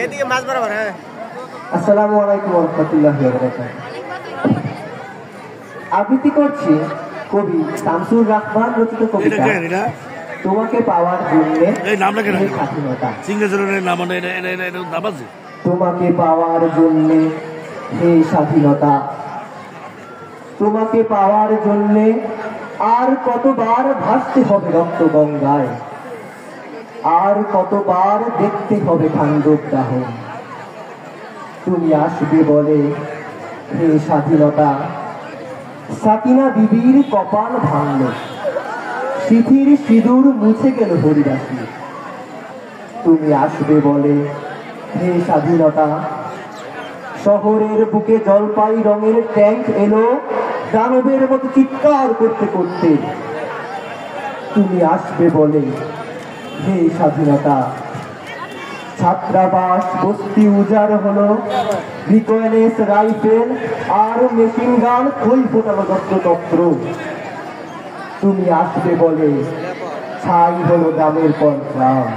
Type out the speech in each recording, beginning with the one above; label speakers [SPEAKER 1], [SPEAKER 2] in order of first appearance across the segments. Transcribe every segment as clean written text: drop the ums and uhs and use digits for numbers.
[SPEAKER 1] এদিকে মাছ বরাবর। হ্যাঁ,
[SPEAKER 2] আসসালামু আলাইকুম ওয়া রাহমাতুল্লাহি ওয়া বারাকাতুহু। আবৃত্তি করছি কবি শামসুর রাহমান রচিত কবিতা তোমাকে পাওয়ার জন্যে স্বাধীনতা। তোমাকে পাওয়ার জন্যে হে স্বাধীনতা, তোমাকে পাওয়ার জন্যে আর কতবার ভাসতে হবে রক্ত গঙ্গায়, আর কতবার দেখতে হবে খান্ডব দাহন। তুমি আসবে বলে হে স্বাধীনতা, সাকিনা বিবির কপাল ভাঙল, সিথির সিঁদুর মুছে গেল হরিদাসী। তুমি আসবে বলে হে স্বাধীনতা, শহরের বুকে জলপাই রঙের ট্যাঙ্ক এলো দানবের মতো চিৎকার করতে করতে। তুমি আসবে বলে হে স্বাধীনতা, ছাত্রাবাস বস্তি উজাড় হলো, রিকয়েলেস রাইফেল আর মেশিন গান খই ফোটানো যত্রতত্র। তুমি আসবে বলে ছাই হলো গ্রামের পর গ্রাম।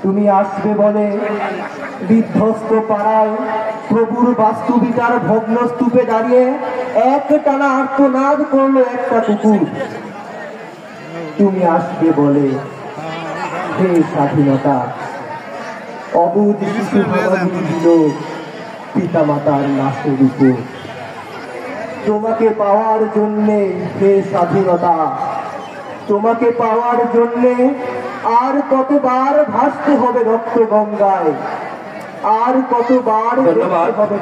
[SPEAKER 2] তুমি আসবে বলে বিধ্বস্ত পাড়ায় প্রভুর বাস্তুবিতার ভগ্ন স্তূপে দাঁড়িয়ে এক টানা আর্তনাদ করলো একটা কুকুর। তুমি আসবে বলে হে স্বাধীনতা, অবুধ শিশু ভাবাধুরি দিল পিতা মাতার লাশের উপর। তোমাকে পাওয়ার জন্যে হে স্বাধীনতা, তোমাকে পাওয়ার জন্যে আর কতবার ভাসতে হবে রক্ত গঙ্গায়, আর কতবার দেখতে হবে